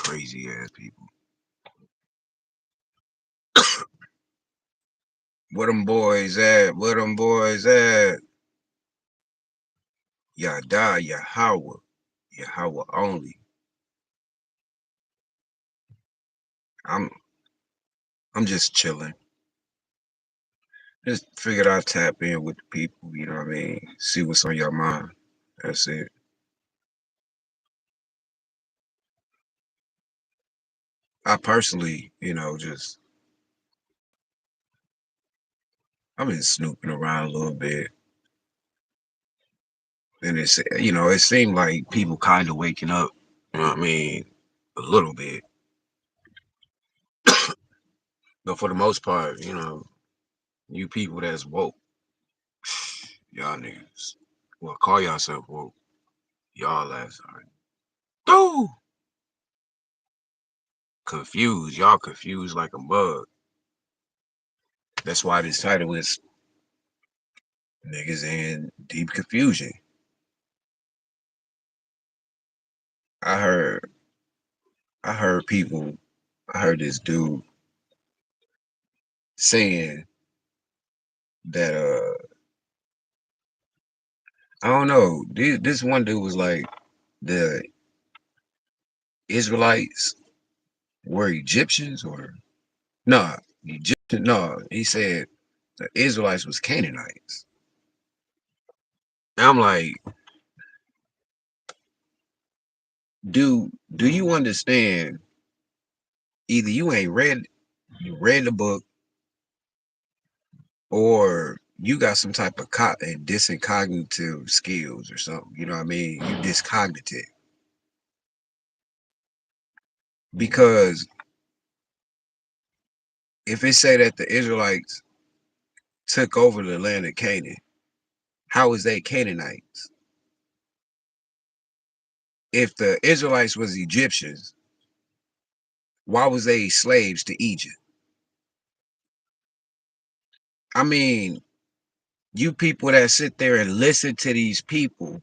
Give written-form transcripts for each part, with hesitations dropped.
Crazy ass people. Where them boys at? Where them boys at? Yada Yahweh. Yahweh only. I'm I'm just chilling. Just figured I'd tap in with the people, you know what I mean? See what's on your mind. That's it. I personally, just I've been snooping around a little bit. And it seemed like people kind of waking up, you know what I mean? A little bit. But for the most part, you people that's woke, y'all niggas. Well, call yourself woke. Y'all ass are Dude, confused. Y'all confused like a bug. That's why this title is Niggas in Deep Confusion. I heard I heard people I heard this dude saying that I don't know. This one dude was like the Israelites were Egyptians or no, Egyptian no, he said the Israelites was Canaanites. And I'm like, dude, do you understand? Either you ain't read the book, or you got some type of disincognitive skills or something. You know what I mean? You discognitive. Because if it say that the Israelites took over the land of Canaan, how is they Canaanites? If the Israelites was Egyptians, why was they slaves to Egypt? I mean, you people that sit there and listen to these people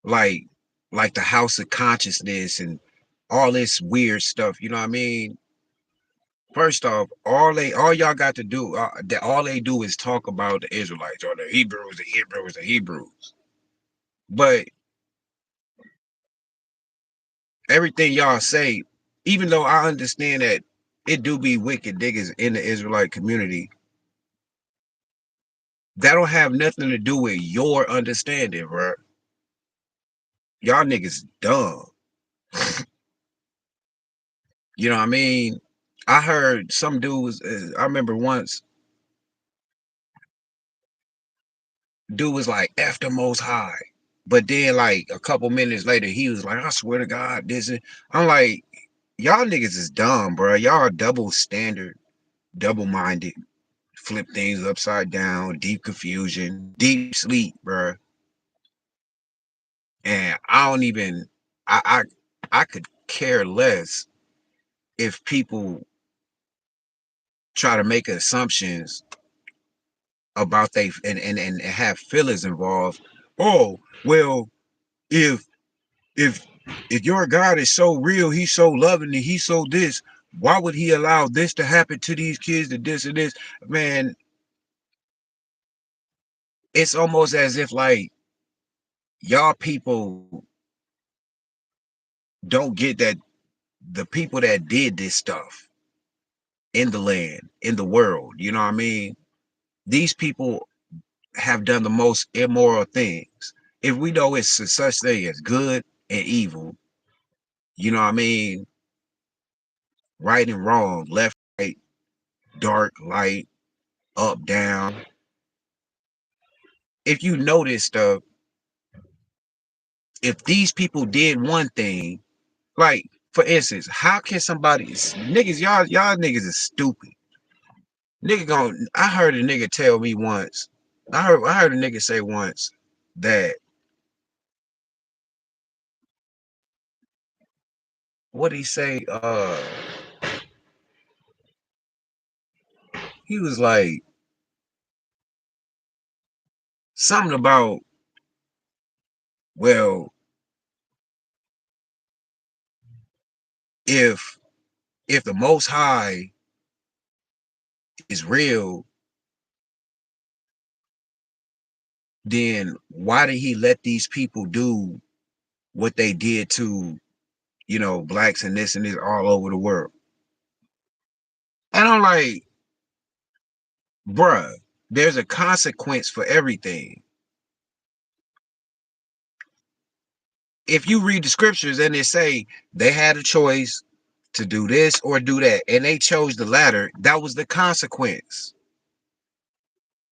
like like the House of Consciousness and all this weird stuff, you know what I mean? First off, all y'all got to do, that all they do is talk about the Israelites or the Hebrews, the Hebrews, the Hebrews. But everything y'all say, even though I understand that it do be wicked niggas in the Israelite community, that don't have nothing to do with your understanding, bro. Y'all niggas dumb. You know what I mean? I heard some dudes. I remember once, dude was like "F the Most High," but then like a couple minutes later, he was like, "I swear to God, this is." I'm like, y'all niggas is dumb, bro. Y'all are double standard, double minded, flip things upside down, deep confusion, deep sleep, bro. And I don't even, I could care less if people try to make assumptions about they and have feelings involved. Oh, well, if if if your God is so real, he's so loving, and he's so this, why would he allow this to happen to these kids, to this and this? Man, it's almost as if like y'all people don't get that the people that did this stuff in the land, in the world, you know what I mean? These people have done the most immoral things. If we know it's a such thing as good and evil, you know what I mean? Right and wrong, left, right, dark, light, up, down. If you know this stuff, if these people did one thing, like for instance, how can somebody niggas, y'all niggas is stupid. I heard a nigga tell me once, I heard a nigga say once that what he say, he was like something about, well, if the Most High is real, then why did he let these people do what they did to, blacks and this all over the world? And I'm like, bruh, there's a consequence for everything. If you read the scriptures and they say they had a choice to do this or do that, and they chose the latter, that was the consequence.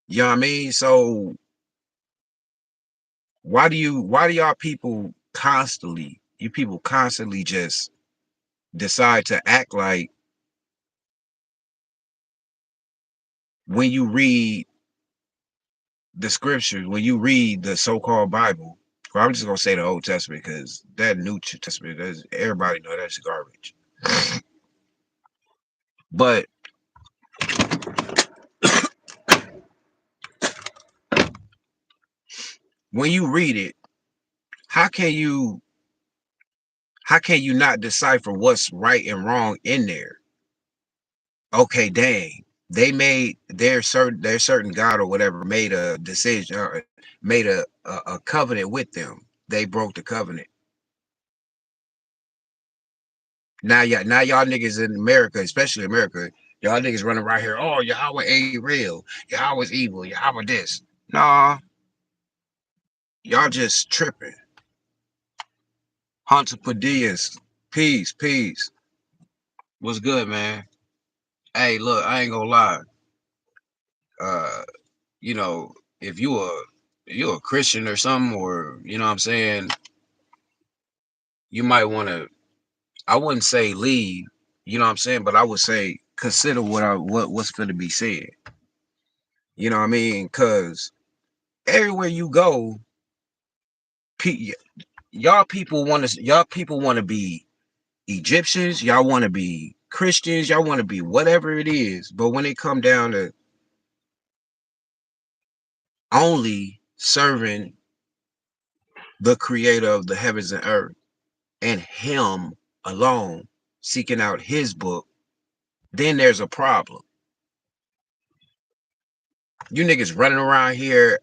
You know what I mean? So why do y'all people constantly just decide to act like when you read the scriptures, when you read the so-called Bible, or I'm just gonna say the Old Testament because that New Testament, everybody know that's garbage. But when you read it, how can you not decipher what's right and wrong in there? Okay, dang, they made their certain God or whatever made a decision, or made a covenant with them. They broke the covenant. Now y'all niggas in America, especially America, y'all niggas running right here. Oh, Yahweh ain't real. Yahweh's evil. Yahweh this. Nah, y'all just tripping. Hunter Padillas, peace. What's good, man? Hey, look, I ain't gonna lie. Uh, you know, if you a Christian or something, or you know what I'm saying, you might want to. I wouldn't say leave. You know what I'm saying, but I would say consider what's going to be said. You know what I mean? Because everywhere you go, pe- y'all people want to be Egyptians, y'all want to be Christians, y'all want to be whatever it is. But when it come down to only serving the creator of the heavens and earth and him alone, seeking out his book, then there's a problem. You niggas running around here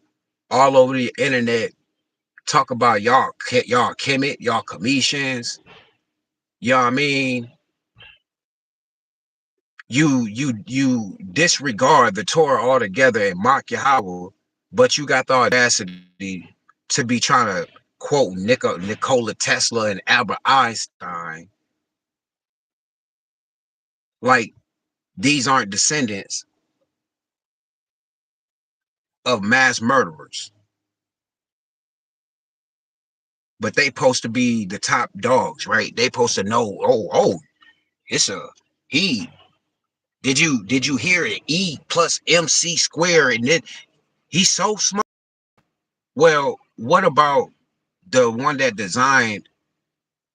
all over the internet talk about y'all Kemet, y'all Cometians. You know what I mean? You disregard the Torah altogether and mock Yahweh, but you got the audacity to be trying to quote Nikola Tesla and Albert Einstein like these aren't descendants of mass murderers, but they supposed to be the top dogs, right? They supposed to know. Oh, it's a he. Did you hear it? E plus MC square, and then he's so smart. Well, what about the one that designed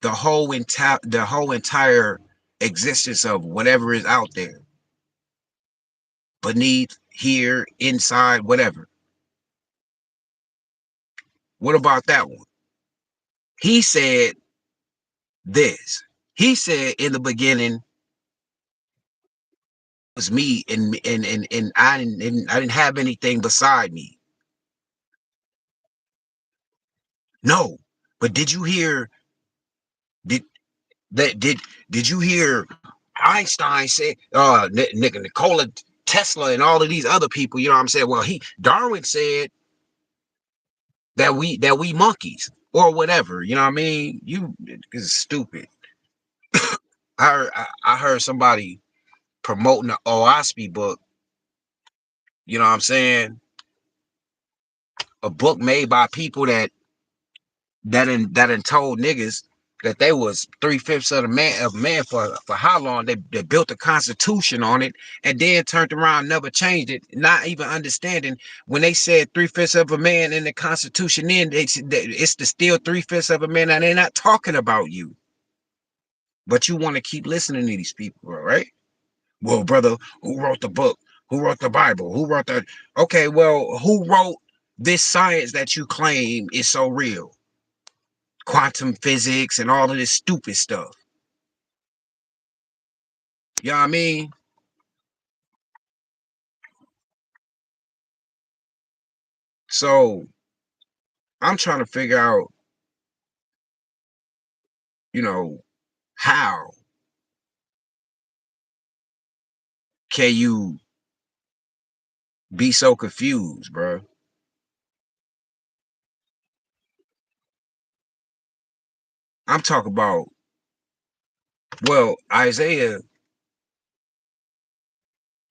the whole entire existence of whatever is out there, beneath, here, inside, whatever? What about that one? He said this. He said in the beginning was me, and I didn't have anything beside me. No, but did you hear? Did that? Did you hear? Einstein said, nigga, Nikola Tesla and all of these other people. You know what I'm saying? Well, Darwin said that we monkeys or whatever. You know what I mean? You is stupid. I heard somebody promoting the OSPI book. You know what I'm saying? A book made by people that told niggas that they was 3/5 of the man for how long. They built a constitution on it and then turned around, never changed it, not even understanding when they said 3/5 of a man in the constitution. Then it's the still 3/5 of a man, and they're not talking about you. But you want to keep listening to these people, right? Well, brother, who wrote the book? Who wrote the Bible? Who wrote the? Okay, well, who wrote this science that you claim is so real? Quantum physics and all of this stupid stuff. You know what I mean? So I'm trying to figure out, you know, how can you be so confused, bro? I'm talking about, well, Isaiah,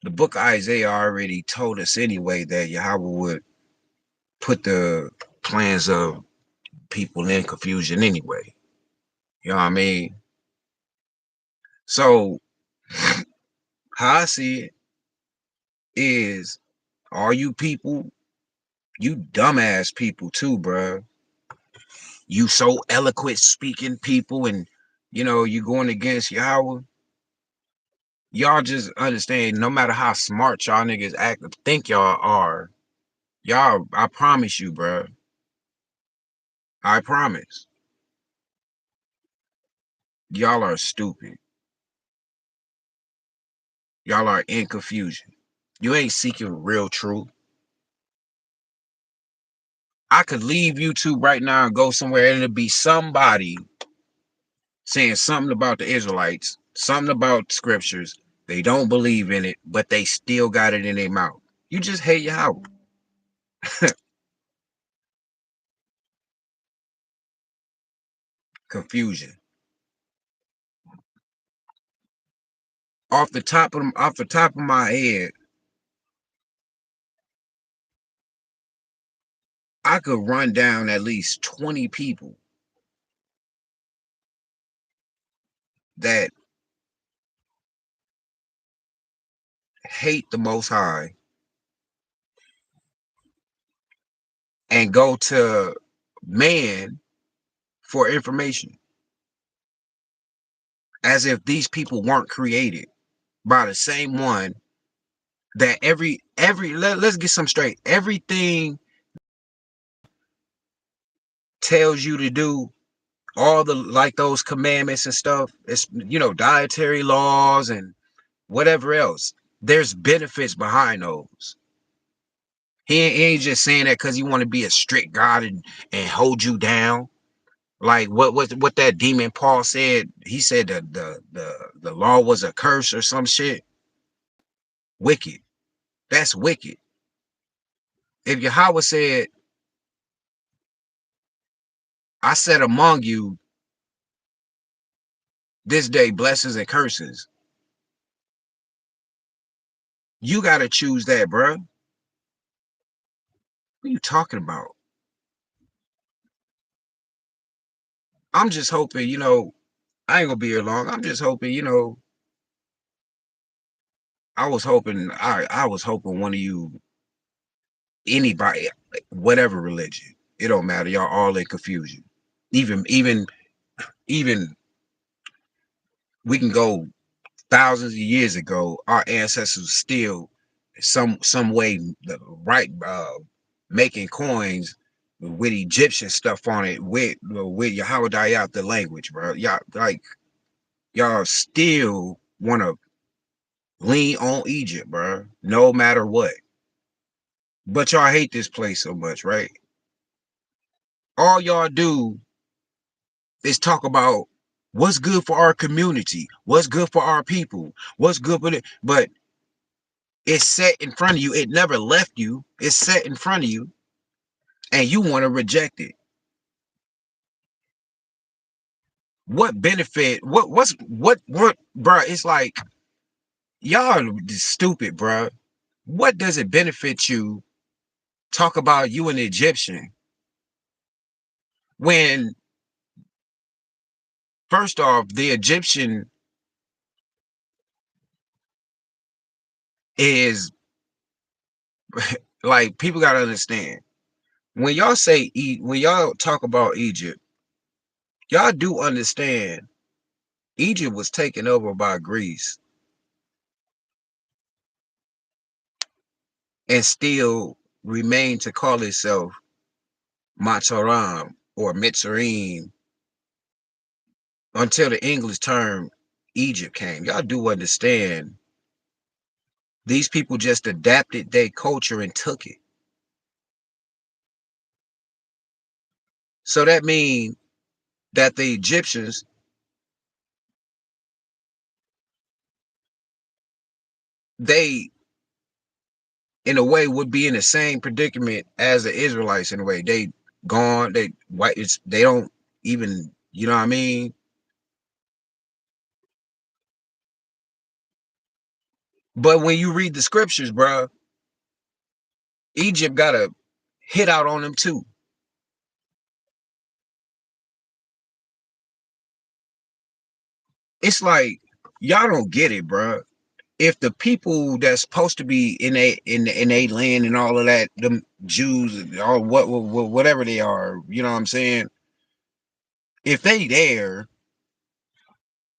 the book of Isaiah already told us anyway that Yahweh would put the plans of people in confusion anyway. You know what I mean? So how I see it is, all you people, you dumbass people too, bro. You so eloquent speaking people, and you going against Yahweh. Y'all just understand, no matter how smart y'all niggas act, think y'all are, y'all, I promise you, bro. I promise. Y'all are stupid. Y'all are in confusion. You ain't seeking real truth. I could leave YouTube right now and go somewhere, and it'll be somebody saying something about the Israelites, something about scriptures. They don't believe in it, but they still got it in their mouth. You just hate Yahweh. Confusion. Off the top of my head, I could run down at least 20 people that hate the Most High and go to man for information, as if these people weren't created by the same one that let's get some straight. Everything tells you to do, all the, like, those commandments and stuff. It's, dietary laws and whatever else. There's benefits behind those. He ain't just saying that because he want to be a strict God and hold you down. Like what that demon Paul said. He said that the law was a curse or some shit. Wicked. That's wicked. If Yahweh said, I said among you this day blessings and curses, you gotta choose that, bro. What are you talking about? I'm just hoping, I ain't gonna be here long. I'm just hoping, I was hoping one of you, anybody, whatever religion, it don't matter. Y'all all in confusion. Even we can go thousands of years ago. Our ancestors still some way, right, making coins with Egyptian stuff on it, with Yahweh out the language, bro. Y'all still want to lean on Egypt, bro, no matter what. But y'all hate this place so much, right? All y'all do is talk about what's good for our community, what's good for our people, what's good for it. But it's set in front of you. It never left you. It's set in front of you, and you want to reject it. What benefit? What, bro? It's like, y'all are stupid, bro. What does it benefit you? Talk about you an Egyptian when, first off, the Egyptian is, like, people gotta understand, when y'all when y'all talk about Egypt, y'all do understand Egypt was taken over by Greece and still remained to call itself Mataram or Mitzrayim until the English term Egypt came. Y'all do understand these people just adapted their culture and took it. So that means that the Egyptians, they in a way would be in the same predicament as the Israelites in a way. They gone, they white, they don't even, you know what I mean? But when you read the scriptures, bro, Egypt got a hit out on them too. It's like y'all don't get it, bro. If the people that's supposed to be in a land and all of that, them Jews or whatever they are, you know what I'm saying? If they there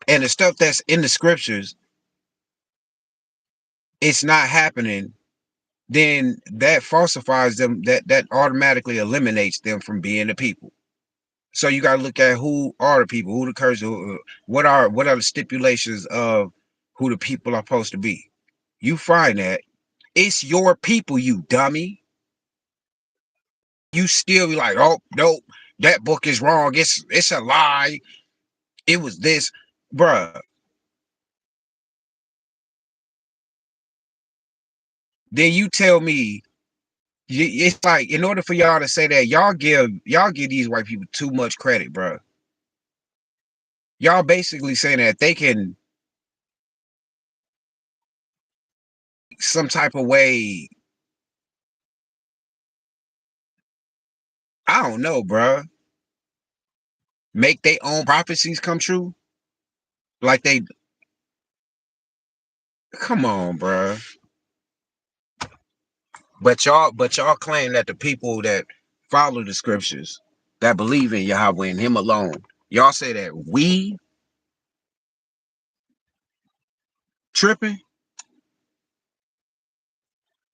and the stuff that's in the scriptures, it's not happening, then that falsifies them. That automatically eliminates them from being the people. So you got to look at who are the people, who the curse, what are the stipulations of who the people are supposed to be. You find that it's your people, you dummy. You still be like, oh no, that book is wrong. It's a lie. It was this, bruh. Then you tell me it's like in order for y'all to say that y'all give these white people too much credit, bruh. Y'all basically saying that they can some type of way. I don't know, bruh. Make their own prophecies come true. Like they, come on, bruh. But y'all claim that the people that follow the scriptures, that believe in Yahweh and Him alone, y'all say that we tripping.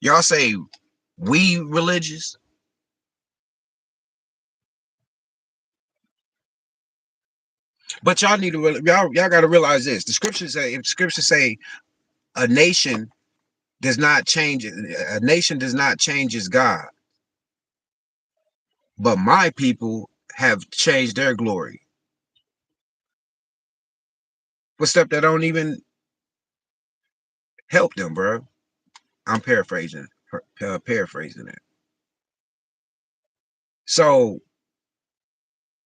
Y'all say we religious. But y'all need to y'all got to realize this. The scriptures say, if scriptures say a nation does not change, a nation does not change its God, but my people have changed their glory. What stuff that don't even help them, bro. I'm paraphrasing it. So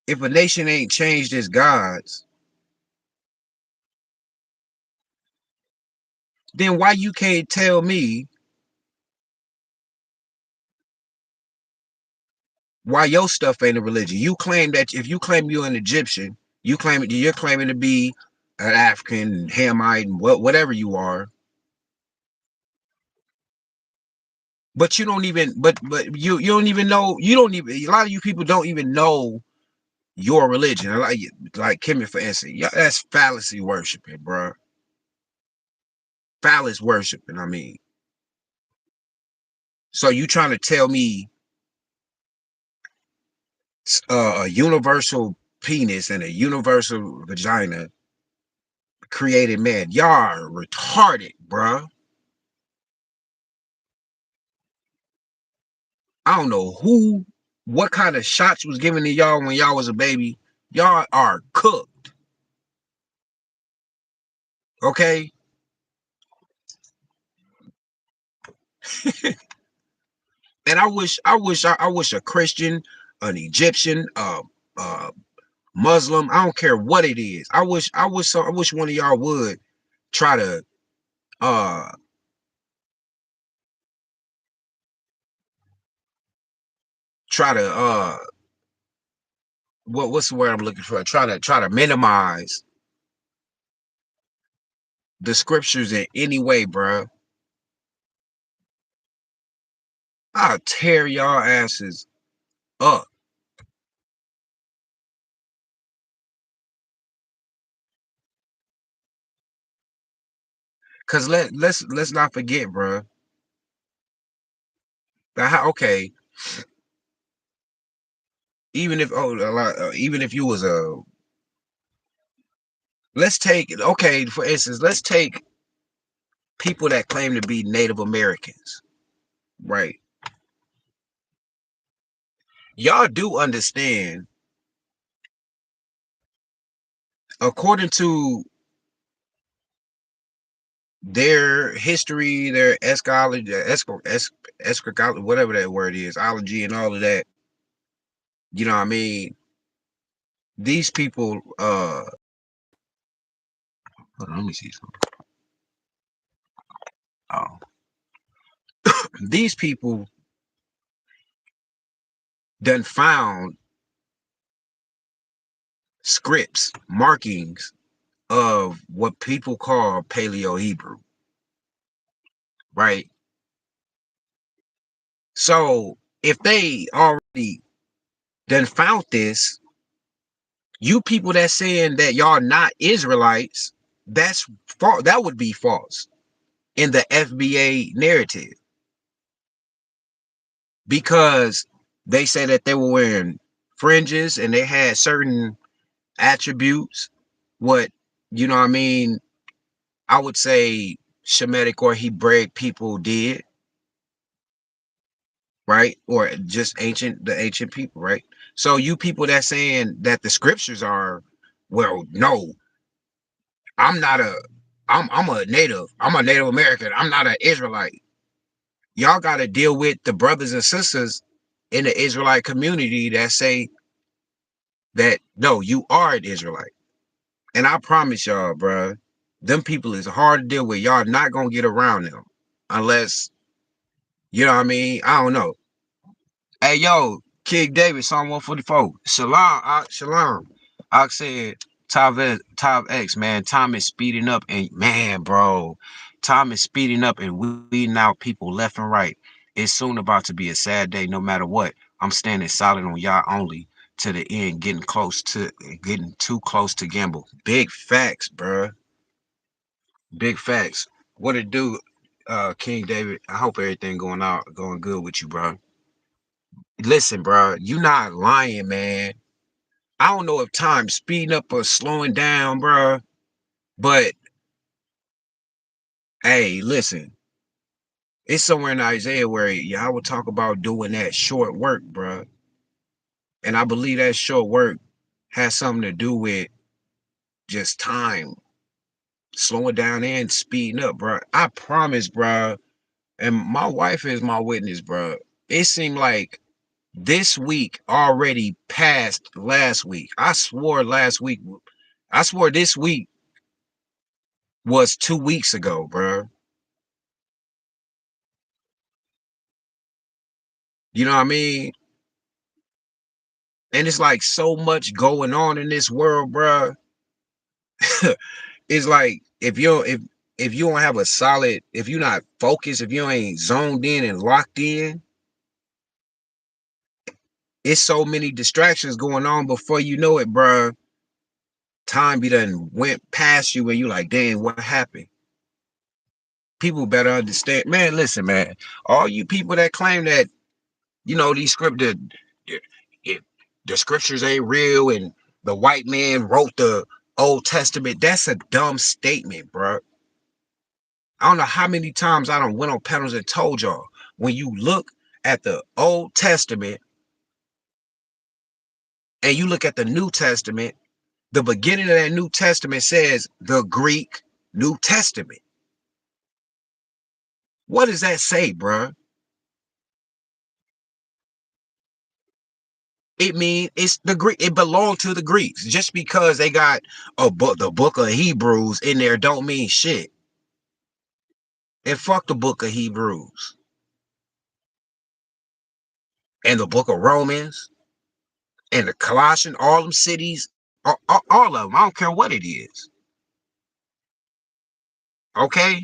if a nation ain't changed its gods, then why you can't tell me why your stuff ain't a religion? You claim that if you claim you're an Egyptian, you're claiming to be an African, Hamite, and whatever you are. But you don't even but you don't even know, you don't even, a lot of you people don't even know your religion. Like Kimmy, for instance, yeah, that's fallacy worshiping, bro. Phallus worshiping, I mean. So you trying to tell me a universal penis and a universal vagina created man? Y'all are retarded, bro. I don't know what kind of shots was given to y'all when y'all was a baby. Y'all are cooked, okay? And I wish a Christian, an Egyptian, Muslim, I don't care what it is. I wish one of y'all would try to uh try to what's the word I'm looking for? Try to minimize the scriptures in any way, bro. I'll tear y'all asses up. Cause let's not forget, bro. Okay, even if even if you was let's take, okay, for instance, let's take people that claim to be Native Americans, right? Y'all do understand, according to their history, their eschatology, eschatology, whatever that word is, ology and all of that, you know what I mean? These people, hold on, let me see something. Oh, these people done found scripts, markings of what people call Paleo Hebrew, right? So if they already done found this, you people that saying that y'all not Israelites, that's false. That would be false in the FBA narrative, because they say that they were wearing fringes and they had certain attributes. What, you know what I mean? I would say Shemitic or Hebraic people did, right? Or just the ancient people, right? So you people that saying that the scriptures are, well, no, I'm not a, I'm a native. I'm a Native American. I'm not an Israelite. Y'all got to deal with the brothers and sisters in the Israelite community that say that no, you are an Israelite. And I promise y'all, bruh, them people is hard to deal with. Y'all not gonna get around them unless, you know what I mean. I don't know. Hey, yo, King David, Psalm 144. Shalom, shalom. I said, Tav X, man, time is speeding up. And man, bro, time is speeding up and weeding out people left and right. It's soon about to be a sad day, no matter what. I'm standing solid on y'all only to the end, getting too close to gamble. Big facts, bro. Big facts. What it do, King David? I hope everything going good with you, bro. Listen, bro, you not lying, man. I don't know if time's speeding up or slowing down, bro. But hey, listen, it's somewhere in Isaiah where y'all would talk about doing that short work, bro. And I believe that short work has something to do with just time slowing down and speeding up, bro. I promise, bro. And my wife is my witness, bro. It seemed like this week already passed last week. I swore this week was 2 weeks ago, bro. You know what I mean? And it's like so much going on in this world, bro. It's like if you don't have a solid, if you're not focused, if you ain't zoned in and locked in, it's so many distractions going on before you know it, bro. Time be done went past you and you like, dang, what happened? People better understand. Man, listen, man. All you people that claim that, these if the scriptures ain't real and the white man wrote the Old Testament, that's a dumb statement, bro. I don't know how many times I don't went on panels and told y'all, when you look at the Old Testament and you look at the New Testament, the beginning of that New Testament says the Greek New Testament. What does that say, bro? It mean it's the Greek. It belonged to the Greeks. Just because they got the book of Hebrews in there don't mean shit. And fuck the book of Hebrews and the book of Romans and the Colossian, all them cities, all of them. I don't care what it is. Okay,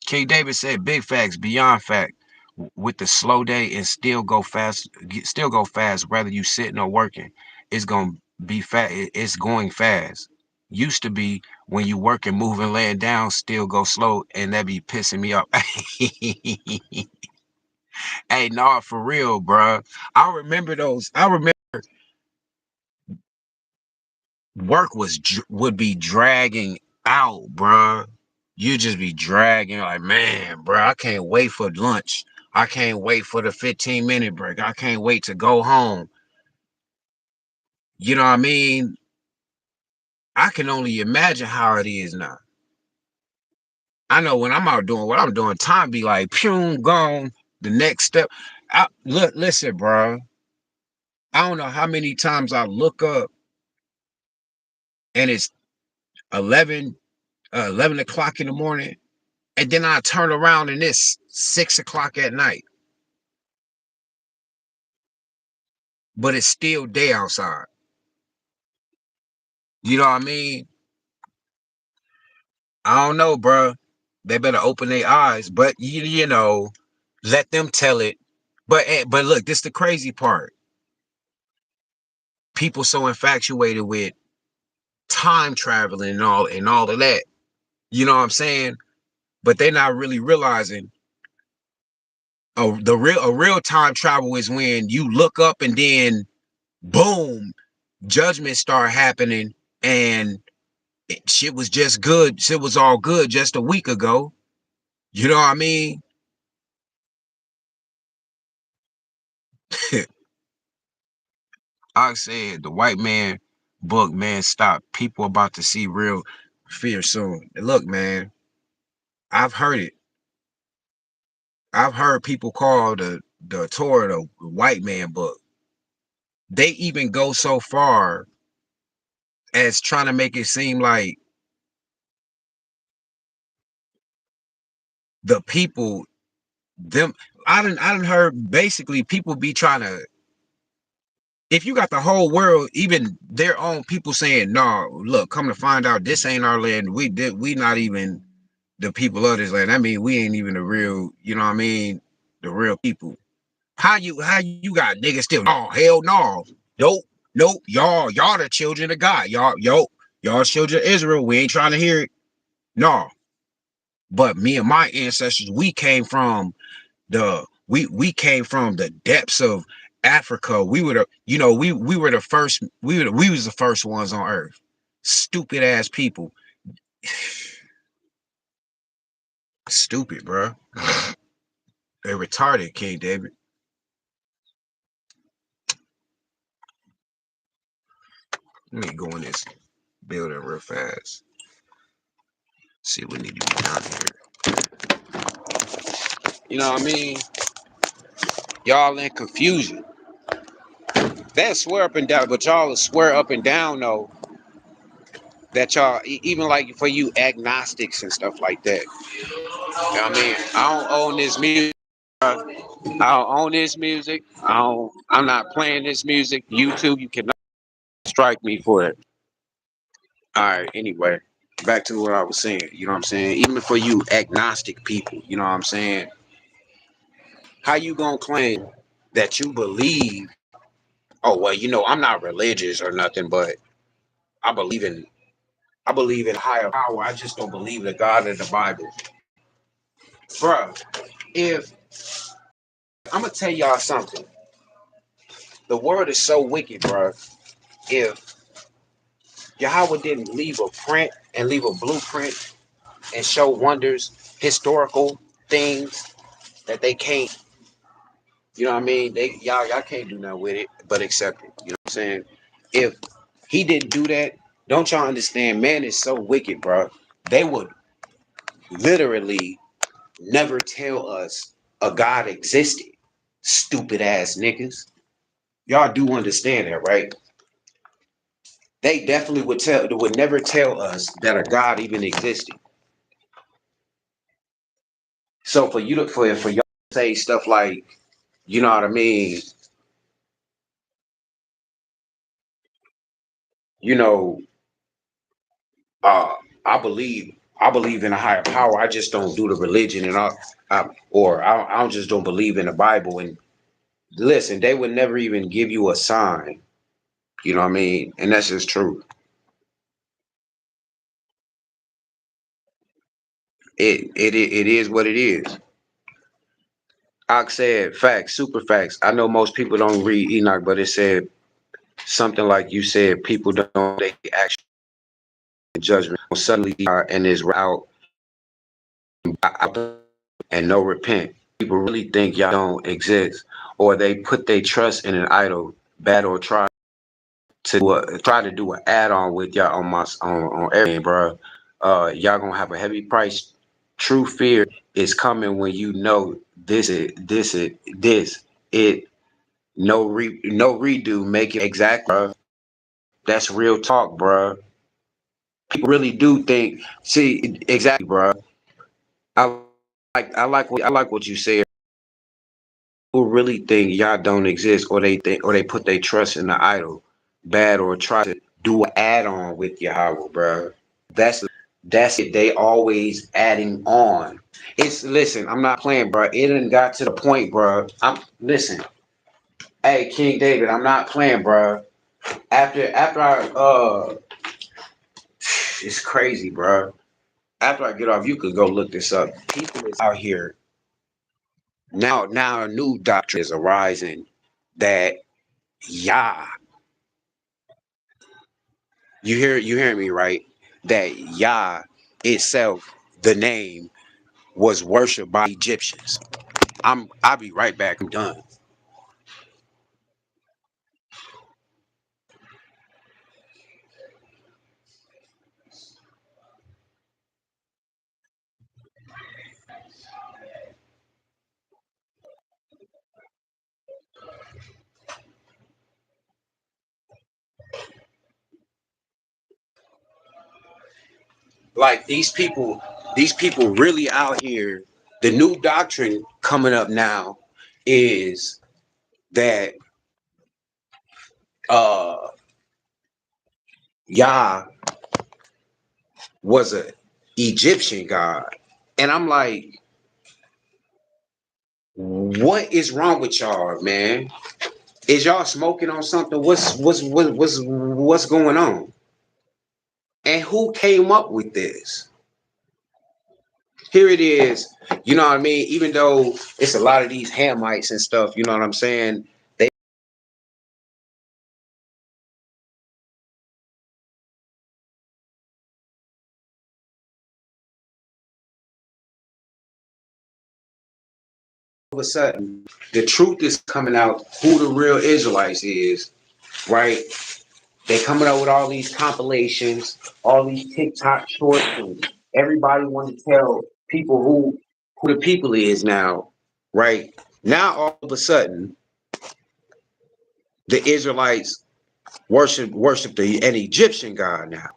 King David said, "Big facts, beyond fact." With the slow day and still go fast, whether you sitting or working, it's gonna be fast. It's going fast. Used to be when you working, moving, laying down, still go slow, and that be pissing me off. Hey, nah, for real, bro. I remember those. I remember work would be dragging out, bruh. You just be dragging like, man, bruh, I can't wait for lunch. I can't wait for the 15-minute break. I can't wait to go home. You know what I mean? I can only imagine how it is now. I know when I'm out doing what I'm doing, time be like, pew, gone. The next step. Look, listen, bro. I don't know how many times I look up and it's 11, 11 o'clock in the morning, and then I turn around and it's 6 o'clock at night, but it's still day outside. You know what I mean? I don't know, bro. They better open their eyes, but you know, let them tell it. But look, this the crazy part. People so infatuated with time traveling and all of that. You know what I'm saying? But they're not really realizing a real time travel is when you look up and then boom, judgment start happening and shit was just good. Shit was all good just a week ago. You know what I mean? I said the white man book, man, stop. People about to see real fear soon. And look, man, I've heard it. I've heard people call the Torah the white man book. They even go so far as trying to make it seem like the people, them. I didn't heard basically people be trying to. If you got the whole world, even their own people saying, "No, look, come to find out, this ain't our land. We not even the people of this land. I mean, we ain't even the real. You know what I mean? The real people. How you got niggas still? Oh hell no, nope, nope. Y'all the children of God. Y'all children of Israel. We ain't trying to hear it. No, but me and my ancestors, we came from we came from the depths of Africa. We were the we were the first we was the first ones on earth. Stupid ass people. Stupid, bro. They retarded, King David. Let me go in this building real fast. See what need to be done here. You know what I mean? Y'all in confusion. They swear up and down, but y'all swear up and down though that y'all even like for you agnostics and stuff like that. You know what I mean? I don't own this music. I don't own this music. I'm not playing this music. YouTube, you cannot strike me for it. All right. Anyway, back to what I was saying. You know what I'm saying? Even for you agnostic people, you know what I'm saying? How you gonna claim that you believe? Oh well, I'm not religious or nothing, but I believe in I believe in higher power. I just don't believe the God of the Bible, bruh. If I'm gonna tell y'all something, the world is so wicked, bruh. If Yahweh didn't leave a print and leave a blueprint and show wonders, historical things that they can't, you know what I mean? Y'all can't do nothing with it but accept it. You know what I'm saying? If he didn't do that, don't y'all understand? Man is so wicked, bro. They would literally never tell us a God existed. Stupid ass niggas. Y'all do understand that, right? They definitely would never tell us that a God even existed. So for you to for y'all to say stuff like, you know what I mean, you know, uh, I believe in a higher power. I just don't do the religion and I just don't believe in the Bible. And listen, they would never even give you a sign. You know what I mean? And that's just true. It is what it is. I said facts, super facts. I know most people don't read Enoch, but it said something like you said, people don't they actually judgment suddenly and is out and no repent. People really think y'all don't exist, or they put their trust in an idol, bad or try to do an add on with y'all on everything, bro. Y'all gonna have a heavy price. True fear is coming when you know this it no redo make it exact, bro. That's real talk, bro. People really do think. See, exactly, bro. I I like what you said. People really think y'all don't exist, or they think, or they put their trust in the idol, bad, or try to do an add on with Yahweh, bro. That's that's it. They always adding on. It's listen. I'm not playing, bro. It done got to the point, bro. I'm listen. Hey, King David, I'm not playing, bro. After I it's crazy, bro. After I get off, you could go look this up. People is out here now. A new doctrine is arising that Yah, you hear me right? That Yah itself, the name, was worshipped by Egyptians. I'll be right back. I'm done. Like these people really out here. The new doctrine coming up now is that uh Yah was a Egyptian god. And I'm like, what is wrong with y'all, man? Is y'all smoking on something? What's going on? And who came up with this? Here it is. You know what I mean? Even though it's a lot of these Hamites and stuff, you know what I'm saying? They all of a sudden the truth is coming out who the real Israelites is, right? They coming out with all these compilations, all these TikTok shorts, and everybody want to tell people who the people is now, right? Now all of a sudden the Israelites worship an Egyptian god now.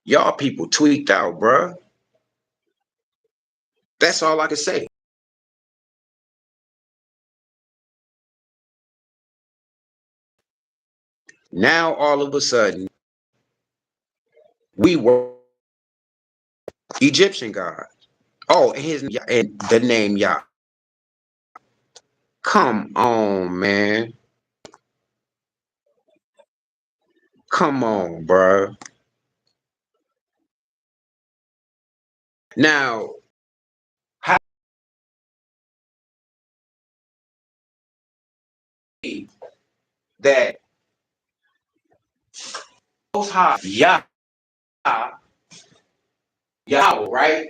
Y'all people tweaked out, bruh. That's all I can say. Now all of a sudden we were Egyptian god. Oh, and the name Yah. Come on, man. Come on, bruh. Now, how that Most High Yah Yahweh, right?